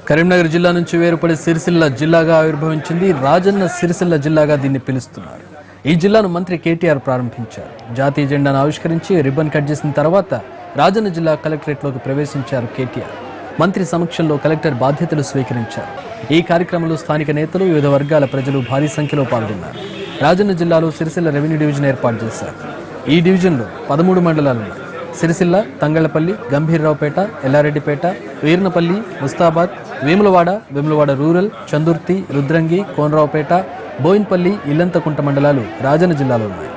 కరీంనగర్ జిల్లా నుంచి వేరుపడి సిరిసిల్ల జిల్లాగా ఆవిర్భవించింది. రాజన్న సిరిసిల్ల జిల్లాగా దీన్ని పిలుస్తున్నారు. ఈ జిల్లాను మంత్రి కేటీఆర్ ప్రారంభించారు. జాతీయ జెండాను ఆవిష్కరించి రిబ్బన్ కట్ చేసిన తర్వాత రాజన్న జిల్లా కలెక్టరేట్లోకి ప్రవేశించారు కేటీఆర్. మంత్రి సమక్షంలో కలెక్టర్ బాధ్యతలు స్వీకరించారు. ఈ కార్యక్రమంలో స్థానిక నేతలు, వివిధ వర్గాల ప్రజలు భారీ సంఖ్యలో పాల్గొన్నారు. రాజన్న జిల్లాలో సిరిసిల్ల రెవెన్యూ డివిజన్ ఏర్పాటు చేశారు. ఈ డివిజన్లో 13 మండలాలున్నాయి. సిరిసిల్ల, తంగళ్లపల్లి, గంభీర్రావుపేట, ఎల్లారెడ్డిపేట, వీర్నపల్లి, ముస్తాబాద్, వేములవాడ రూరల్, చందుర్తి, రుద్రంగి, కోనరావుపేట, బోయిన్పల్లి, ఇల్లంతకుంట మండలాలు రాజన్న జిల్లాలో ఉన్నాయి.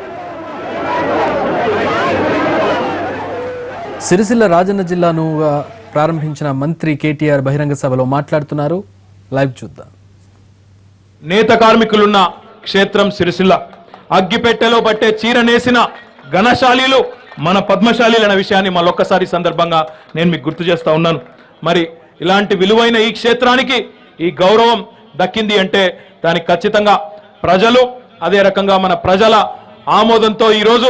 సిరిసిల్ల రాజన్న జిల్లాను ప్రారంభించిన మంత్రి కేటీఆర్ బహిరంగ సభలో మాట్లాడుతున్నారు. లైవ్ చూద్దాం. నేత కార్మికులున్న క్షేత్రం సిరిసిల్ల. అగ్గిపెట్టెలో పట్టే చీర నేసిన ఘనశాలీలు మన పద్మశాలీలు అనే విషయాన్ని మళ్ళొక్కసారి సందర్భంగా నేను మీకు గుర్తు చేస్తా ఉన్నాను. మరి ఇలాంటి విలువైన ఈ క్షేత్రానికి ఈ గౌరవం దక్కింది అంటే దానికి ఖచ్చితంగా ప్రజలు, అదే రకంగా మన ప్రజల ఆమోదంతో ఈరోజు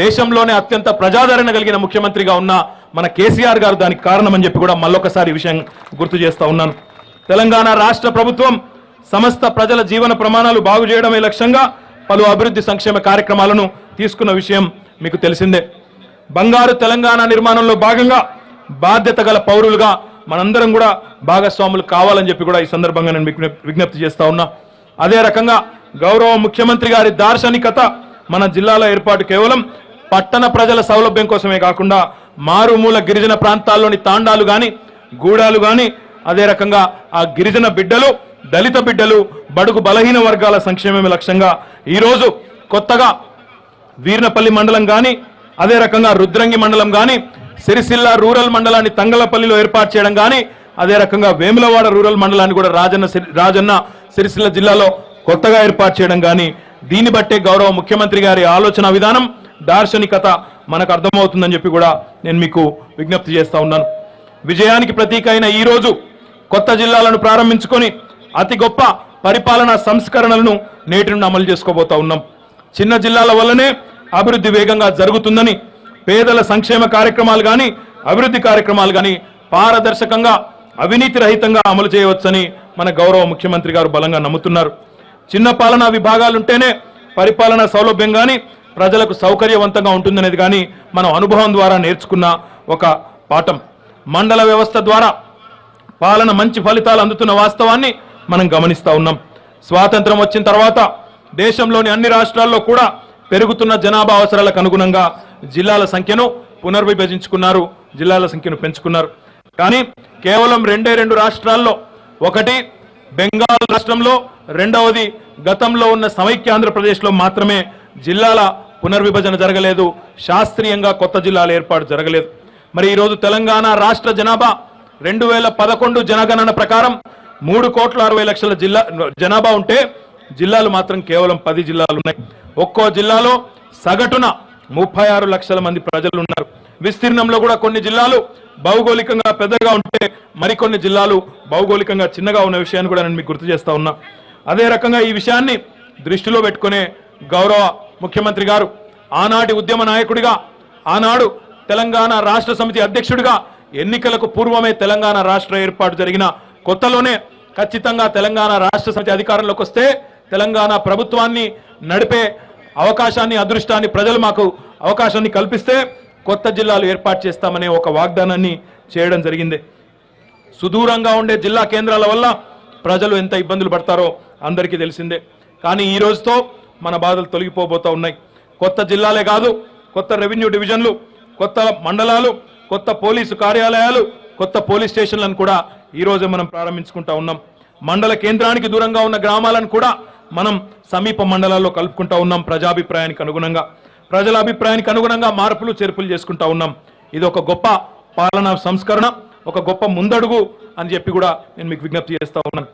దేశంలోనే అత్యంత ప్రజాదరణ కలిగిన ముఖ్యమంత్రిగా ఉన్న మన కేసీఆర్ గారు దానికి కారణమని చెప్పి కూడా మళ్ళొకసారి ఈ విషయం గుర్తు చేస్తా ఉన్నాను. తెలంగాణ రాష్ట్ర ప్రభుత్వం సమస్త ప్రజల జీవన ప్రమాణాలు బాగు చేయడమే లక్ష్యంగా పలు అభివృద్ధి సంక్షేమ కార్యక్రమాలను తీసుకున్న విషయం మీకు తెలిసిందే. బంగారు తెలంగాణ నిర్మాణంలో భాగంగా బాధ్యత గల పౌరులుగా మనందరం కూడా భాగస్వాములు కావాలని చెప్పి కూడా ఈ సందర్భంగా నేను మీకు విజ్ఞప్తి చేస్తా ఉన్నా. అదే రకంగా గౌరవ ముఖ్యమంత్రి గారి దార్శనికత మన జిల్లాల ఏర్పాటు కేవలం పట్టణ ప్రజల సౌలభ్యం కోసమే కాకుండా మారుమూల గిరిజన ప్రాంతాల్లోని తాండాలు గాని, గూడాలు గాని, అదే రకంగా ఆ గిరిజన బిడ్డలు, దళిత బిడ్డలు, బడుగు బలహీన వర్గాల సంక్షేమమే లక్ష్యంగా ఈరోజు కొత్తగా వీర్నపల్లి మండలం గాని, అదే రకంగా రుద్రంగి మండలం గాని, సిరిసిల్ల రూరల్ మండలాన్ని తంగళ్లపల్లిలో ఏర్పాటు చేయడం గాని, అదే రకంగా వేములవాడ రూరల్ మండలాన్ని కూడా రాజన్న సిరిసిల్ల జిల్లాలో కొత్తగా ఏర్పాటు చేయడం గాని, దీన్ని బట్టే గౌరవ ముఖ్యమంత్రి గారి ఆలోచన విధానం, దార్శనికత మనకు అర్థమవుతుందని చెప్పి కూడా నేను మీకు విజ్ఞప్తి చేస్తా ఉన్నాను. విజయానికి ప్రతీక అయిన ఈ రోజు కొత్త జిల్లాలను ప్రారంభించుకొని అతి గొప్ప పరిపాలనా సంస్కరణలను నేటి నుండి అమలు చేసుకోబోతా ఉన్నాం. చిన్న జిల్లాల వల్లనే అభివృద్ధి వేగంగా జరుగుతుందని, పేదల సంక్షేమ కార్యక్రమాలు కానీ, అభివృద్ధి కార్యక్రమాలు కానీ పారదర్శకంగా, అవినీతి రహితంగా అమలు చేయవచ్చని మన గౌరవ ముఖ్యమంత్రి గారు బలంగా నమ్ముతున్నారు. చిన్న పాలనా విభాగాలుంటేనే పరిపాలనా సౌలభ్యం కానీ, ప్రజలకు సౌకర్యవంతంగా ఉంటుందనేది కానీ మనం అనుభవం ద్వారా నేర్చుకున్న ఒక పాఠం. మండల వ్యవస్థ ద్వారా పాలన మంచి ఫలితాలు అందుతున్న వాస్తవాన్ని మనం గమనిస్తా ఉన్నాం. స్వాతంత్రం వచ్చిన తర్వాత దేశంలోని అన్ని రాష్ట్రాల్లో కూడా పెరుగుతున్న జనాభా అవసరాలకు అనుగుణంగా జిల్లాల సంఖ్యను పునర్విభజించుకున్నారు, జిల్లాల సంఖ్యను పెంచుకున్నారు. కానీ కేవలం 2 రాష్ట్రాల్లో, ఒకటి బెంగాల్ రాష్ట్రంలో, రెండవది గతంలో ఉన్న సమైక్య ఆంధ్రప్రదేశ్లో మాత్రమే జిల్లాల పునర్విభజన జరగలేదు, శాస్త్రీయంగా కొత్త జిల్లాల ఏర్పాటు జరగలేదు. మరి ఈరోజు తెలంగాణ రాష్ట్ర జనాభా 2011 జనగణన ప్రకారం 3,60,00,000 జనాభా ఉంటే జిల్లాలు మాత్రం కేవలం 10 జిల్లాలు ఉన్నాయి. ఒక్కో జిల్లాలో సగటున 36 లక్షల మంది ప్రజలు ఉన్నారు. విస్తీర్ణంలో కూడా కొన్ని జిల్లాలు భౌగోళికంగా పెద్దగా ఉంటే మరికొన్ని జిల్లాలు భౌగోళికంగా చిన్నగా ఉన్న విషయాన్ని కూడా నేను మీకు గుర్తు చేస్తా ఉన్నా. అదే రకంగా ఈ విషయాన్ని దృష్టిలో పెట్టుకునే గౌరవ ముఖ్యమంత్రి గారు ఆనాటి ఉద్యమ నాయకుడిగా, ఆనాడు తెలంగాణ రాష్ట్ర సమితి అధ్యక్షుడిగా ఎన్నికలకు పూర్వమే తెలంగాణ రాష్ట్ర ఏర్పాటు జరిగిన కొత్తలోనే ఖచ్చితంగా తెలంగాణ రాష్ట్ర సమితి అధికారంలోకి వస్తే తెలంగాణ ప్రభుత్వాన్ని నడిపే అవకాశాన్ని, అదృష్టాన్ని, ప్రజలు మాకు అవకాశాన్ని కల్పిస్తే కొత్త జిల్లాలు ఏర్పాటు చేస్తామనే ఒక వాగ్దానాన్ని చేయడం జరిగింది. సుదూరంగా ఉండే జిల్లా కేంద్రాల వల్ల ప్రజలు ఎంత ఇబ్బందులు పడతారో అందరికీ తెలిసిందే. కానీ ఈ రోజుతో మన బాధలు తొలగిపోబోతా ఉన్నాయి. కొత్త జిల్లాలే కాదు, కొత్త రెవెన్యూ డివిజన్లు, కొత్త మండలాలు, కొత్త పోలీసు కార్యాలయాలు, కొత్త పోలీస్ స్టేషన్లను కూడా ఈ రోజు మనం ప్రారంభించుకుంటా ఉన్నాం. మండల కేంద్రానికి దూరంగా ఉన్న గ్రామాలను కూడా మనం సమీప మండలాల్లో కలుపుకుంటా ఉన్నాం. ప్రజాభిప్రాయానికి అనుగుణంగా, ప్రజల అభిప్రాయానికి అనుగుణంగా మార్పులు చేర్పులు చేసుకుంటా ఉన్నాం. ఇది ఒక గొప్ప పాలనా సంస్కరణ, ఒక గొప్ప ముందడుగు అని చెప్పి కూడా నేను మీకు విజ్ఞప్తి చేస్తా ఉన్నాను.